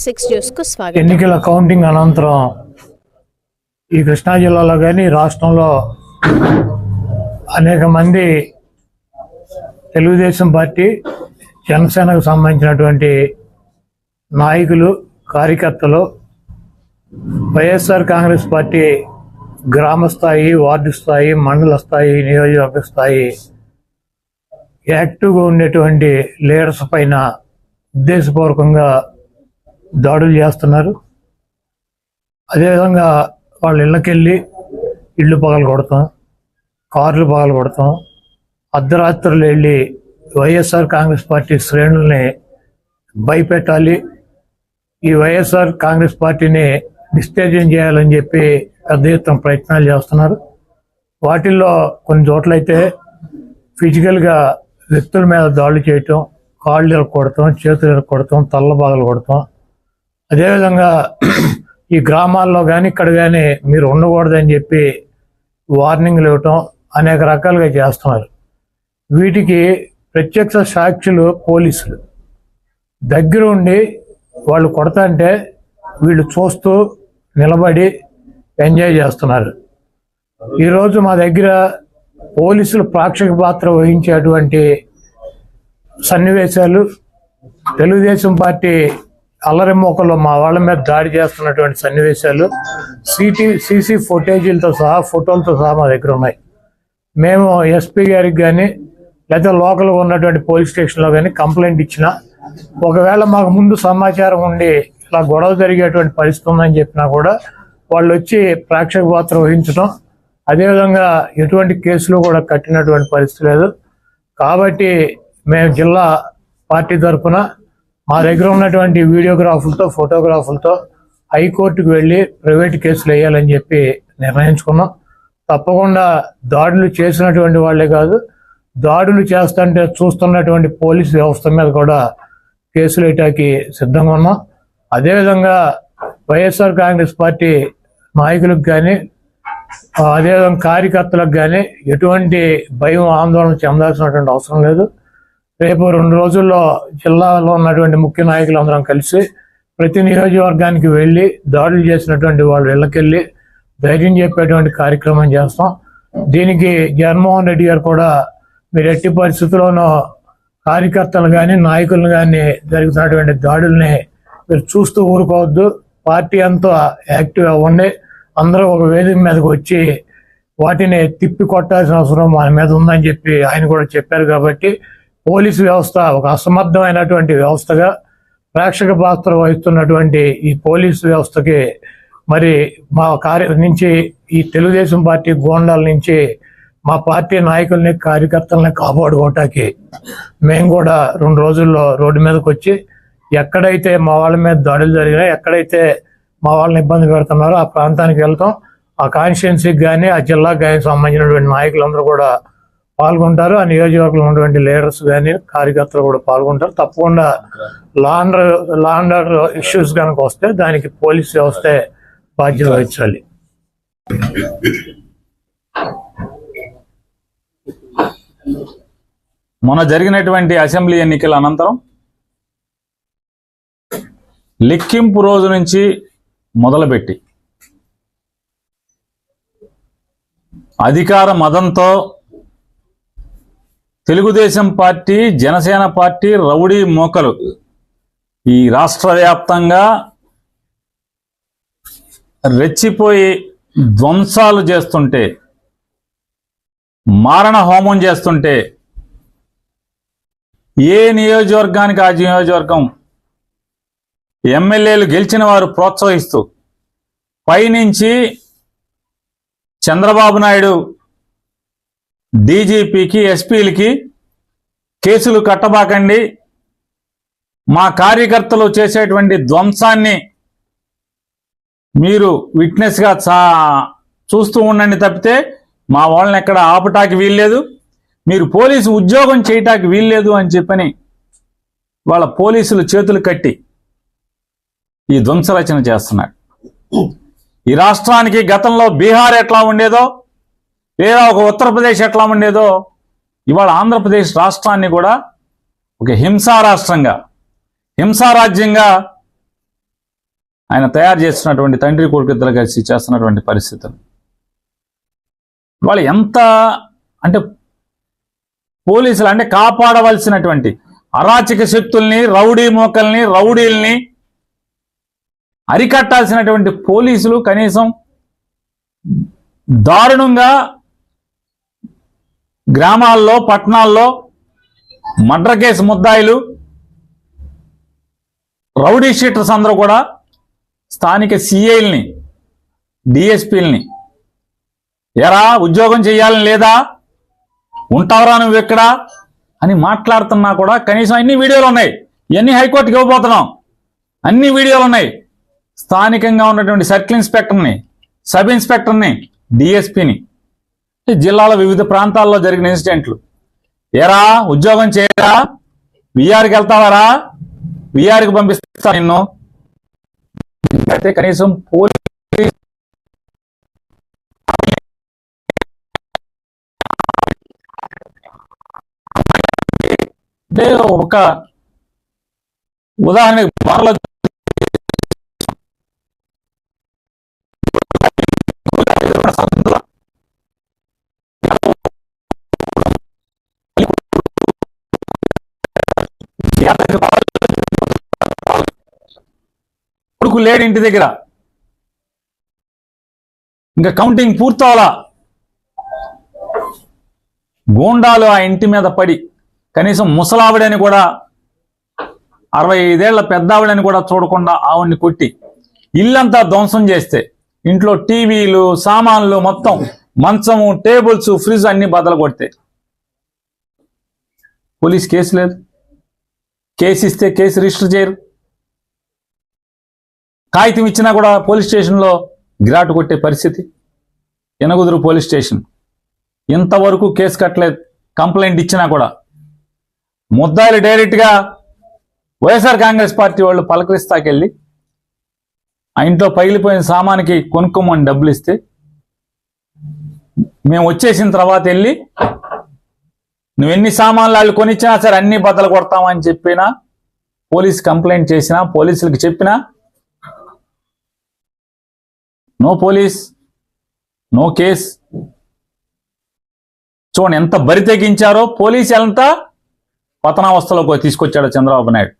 6 న్యూస్కు స్వాగతం. ఎన్నికల కౌంటింగ్ అనంతరం ఈ కృష్ణా జిల్లాలో కానీ రాష్ట్రంలో అనేక మంది తెలుగుదేశం పార్టీ జనసేనకు సంబంధించినటువంటి నాయకులు కార్యకర్తలు వైఎస్ఆర్ కాంగ్రెస్ పార్టీ గ్రామ స్థాయి, వార్డు స్థాయి, మండల స్థాయి, నియోజకవర్గ స్థాయి యాక్టివ్గా ఉండేటువంటి లీడర్స్ పైన ఉద్దేశపూర్వకంగా దాడులు చేస్తున్నారు. అదేవిధంగా వాళ్ళ ఇళ్ళకెళ్ళి ఇళ్ళు పగలు కొడతాం, కార్లు పగలు కొడతాం, అర్ధరాత్రులు వెళ్ళి వైఎస్ఆర్ కాంగ్రెస్ పార్టీ శ్రేణుల్ని భయపెట్టాలి, ఈ వైఎస్ఆర్ కాంగ్రెస్ పార్టీని డిస్టేజన్ చేయాలని చెప్పి పెద్ద ఎత్తున ప్రయత్నాలు చేస్తున్నారు. వాటిల్లో కొన్ని చోట్లయితే ఫిజికల్గా వ్యక్తుల మీద దాడులు చేయటం, కాళ్ళు ఇరక్కొడతాం, చేతులు ఇరక్కొడతాం, తల్ల బాగలు కొడతాం. అదేవిధంగా ఈ గ్రామాల్లో కానీ ఇక్కడ కానీ మీరు ఉండకూడదని చెప్పి వార్నింగ్లు ఇవ్వటం అనేక రకాలుగా చేస్తున్నారు. వీటికి ప్రత్యక్ష సాక్షులు పోలీసులు దగ్గర ఉండి వాళ్ళు కొడతాంటే వీళ్ళు చూస్తూ నిలబడి ఎంజాయ్ చేస్తున్నారు. ఈరోజు మా దగ్గర పోలీసులు ప్రేక్షక పాత్ర వహించేటువంటి సన్నివేశాలు, తెలుగుదేశం పార్టీ అల్లరిమోకలో మా వాళ్ళ మీద దాడి చేస్తున్నటువంటి సన్నివేశాలు సీసీ ఫుటేజీలతో సహా, ఫోటోలతో సహా మా దగ్గర ఉన్నాయి. మేము ఎస్పీ గారికి కానీ లేదా లోకల్గా ఉన్నటువంటి పోలీస్ స్టేషన్లో కానీ కంప్లైంట్ ఇచ్చినా, ఒకవేళ మాకు ముందు సమాచారం ఉండి ఇలా గొడవ జరిగేటువంటి పరిస్థితి ఉందని చెప్పినా కూడా వాళ్ళు వచ్చి ప్రేక్షక పాత్ర వహించడం, అదేవిధంగా ఎటువంటి కేసులు కూడా కట్టినటువంటి పరిస్థితి లేదు. కాబట్టి మేము జిల్లా పార్టీ తరఫున మా దగ్గర ఉన్నటువంటి వీడియోగ్రాఫులతో, ఫోటోగ్రాఫులతో హైకోర్టుకు వెళ్ళి ప్రైవేట్ కేసులు వేయాలని చెప్పి నిర్ణయించుకున్నాం. తప్పకుండా దాడులు చేసినటువంటి వాళ్ళే కాదు, దాడులు చేస్తుంటే చూస్తున్నటువంటి పోలీసు వ్యవస్థ మీద కూడా కేసులు వేయటానికి సిద్ధంగా ఉన్నాం. అదేవిధంగా వైఎస్ఆర్ కాంగ్రెస్ పార్టీ నాయకులకు కానీ అదేవిధంగా కార్యకర్తలకు కానీ ఎటువంటి భయం, ఆందోళన చెందాల్సినటువంటి అవసరం లేదు. రేపు 2 రోజుల్లో జిల్లాలో ఉన్నటువంటి ముఖ్య నాయకులందరం కలిసి ప్రతి నియోజకవర్గానికి వెళ్ళి దాడులు చేసినటువంటి వాళ్ళ ఇళ్ళకెళ్ళి ధైర్యం చెప్పేటువంటి కార్యక్రమం చేస్తాం. దీనికి జగన్మోహన్ రెడ్డి గారు కూడా మీరు ఎట్టి పరిస్థితుల్లోనూ కార్యకర్తలు కానీ నాయకులను కానీ జరుగుతున్నటువంటి దాడుల్ని మీరు చూస్తూ ఊరుకోవద్దు, పార్టీ అంతా యాక్టివ్ అవ్వండి, అందరూ ఒక వేదిక మీదకి వచ్చి వాటిని తిప్పి కొట్టాల్సిన అవసరం మన మీద ఉందని చెప్పి ఆయన కూడా చెప్పారు. కాబట్టి పోలీసు వ్యవస్థ ఒక అసమర్థమైనటువంటి వ్యవస్థగా ప్రేక్షక పాత్ర వహిస్తున్నటువంటి ఈ పోలీసు వ్యవస్థకి మరి మా నుంచి ఈ తెలుగుదేశం పార్టీ గోండాల నుంచి మా పార్టీ నాయకుల్ని, కార్యకర్తల్ని కాపాడుకోవటానికి మేము కూడా 2 రోజుల్లో రోడ్డు మీదకి వచ్చి ఎక్కడైతే మా వాళ్ళ మీద దాడులు జరిగినాయి, ఎక్కడైతే మా వాళ్ళని ఇబ్బంది పెడుతున్నారో ఆ ప్రాంతానికి వెళ్తాం. ఆ కాన్స్టిట్యున్సీకి కానీ ఆ జిల్లాకు కానీ సంబంధించినటువంటి నాయకులందరూ కూడా పాల్గొంటారు. ఆ నియోజకవర్గంలో ఉన్నటువంటి లీడర్స్ కానీ కార్యకర్తలు కూడా పాల్గొంటారు. తప్పకుండా లా అండ్ ఆర్డర్ ఇష్యూస్ కనుక వస్తే దానికి పోలీస్ వ్యవస్థే బాధ్యత వహించాలి. మొన్న జరిగినటువంటి అసెంబ్లీ ఎన్నికల అనంతరం లెక్కింపు రోజు నుంచి మొదలుపెట్టి అధికార మదంతో Telugu Desam party, Janasena party rowdy మోకలు ఈ రాష్ట్ర వ్యాప్తంగా రెచ్చిపోయి ధ్వంసాలు చేస్తుంటే, మారణ హోమం చేస్తుంటే ఏ నియోజకవర్గానికి ఆ నియోజకవర్గం ఎమ్మెల్యేలు గెలిచిన వారు ప్రోత్సహిస్తూ పైనుంచి చంద్రబాబు నాయుడు డీజీపీకి, ఎస్పీలకి కేసులు కట్టబాకండి, మా కార్యకర్తలు చేసేటువంటి ధ్వంసాన్ని మీరు విట్నెస్గా చూస్తూ ఉండండి తప్పితే మా వాళ్ళని ఎక్కడ ఆపటానికి వీల్లేదు, మీరు పోలీసు ఉద్యోగం చేయటానికి వీల్లేదు అని చెప్పని వాళ్ళ పోలీసులు చేతులు కట్టి ఈ ధ్వంసరచన చేస్తున్నారు. ఈ రాష్ట్రానికి గతంలో బీహార్ ఎట్లా ఉండేదో, లేదా ఒక ఉత్తరప్రదేశ్ ఎట్లా ఉండేదో, ఇవాళ ఆంధ్రప్రదేశ్ రాష్ట్రాన్ని కూడా ఒక హింసా రాష్ట్రంగా, హింసారాజ్యంగా ఆయన తయారు చేస్తున్నటువంటి తండ్రి కొడుకు ఇద్దరు కలిసి చేస్తున్నటువంటి పరిస్థితులు. వాళ్ళు ఎంత అంటే పోలీసులు అంటే కాపాడవలసినటువంటి అరాచక శక్తుల్ని, రౌడీ మోకల్ని, రౌడీల్ని అరికట్టాల్సినటువంటి పోలీసులు కనీసం దారుణంగా గ్రామాల్లో, పట్టణాల్లో మర్డర్ కేసు ముద్దాయిలు, రౌడీ షీటర్స్ అందరూ కూడా స్థానిక సిఐల్ని, డిఎస్పీలని ఎరా ఉద్యోగం చేయాలని లేదా, ఉంటావరా నువ్వు ఎక్కడ అని మాట్లాడుతున్నా కూడా కనీసం అన్ని వీడియోలు ఉన్నాయి. ఇవన్నీ హైకోర్టుకి ఇవ్వబోతున్నాం. అన్ని వీడియోలు ఉన్నాయి. స్థానికంగా ఉన్నటువంటి సర్కిల్ ఇన్స్పెక్టర్ని, సబ్ ఇన్స్పెక్టర్ని, డిఎస్పీని, జిల్లాలో వివిధ ప్రాంతాల్లో జరిగిన ఇన్సిడెంట్లు. ఎరా ఉద్యోగం చేయరా, విఆర్కి వెళ్తావారా, విఆర్కి పంపిస్తా నిన్ను. అయితే కనీసం పోలీస్ అంటే ఒక ఉదాహరణకి బాగా కొడుకు లేడు ఇంటి దగ్గర, ఇంకా కౌంటింగ్ పూర్తవలా, గూండాలు ఆ ఇంటి మీద పడి కనీసం ముసలావిడని కూడా 65 ఏళ్ల పెద్దావిడని కూడా చూడకుండా ఆవిడ్ని కొట్టి ఇల్లంతా ధ్వంసం చేస్తే, ఇంట్లో టీవీలు, సామాన్లు మొత్తం, మంచము, టేబుల్స్, ఫ్రిడ్జ్ అన్ని బద్దలు కొడితే పోలీస్ కేసు లేదు. కేసు ఇస్తే కేసు రిజిస్టర్ చేయరు. కాగితం ఇచ్చినా కూడా పోలీస్ స్టేషన్లో గిరాటు కొట్టే పరిస్థితి. ఎనగుదురు పోలీస్ స్టేషన్ ఇంతవరకు కేసు కట్టలేదు. కంప్లైంట్ ఇచ్చినా కూడా ముద్దాయిలు డైరెక్ట్గా వైఎస్ఆర్ కాంగ్రెస్ పార్టీ వాళ్ళు పలకరిస్తాకెళ్ళి ఆ ఇంట్లో పగిలిపోయిన సామానికి కొనుక్కోమని డబ్బులు ఇస్తే, మేము వచ్చేసిన తర్వాత వెళ్ళి నువ్వు ఎన్ని సామాన్లు వాళ్ళు కొనిచ్చినా సరే అన్ని బద్దలు కొడతామని చెప్పినా, పోలీస్ కంప్లైంట్ చేసినా, పోలీసులకు చెప్పినా నో పోలీస్, నో కేస్. చూడండి ఎంత బరి తెగించారో. పోలీసు ఎంత పతనావస్థలోకి తీసుకొచ్చాడో చంద్రబాబు నాయుడు.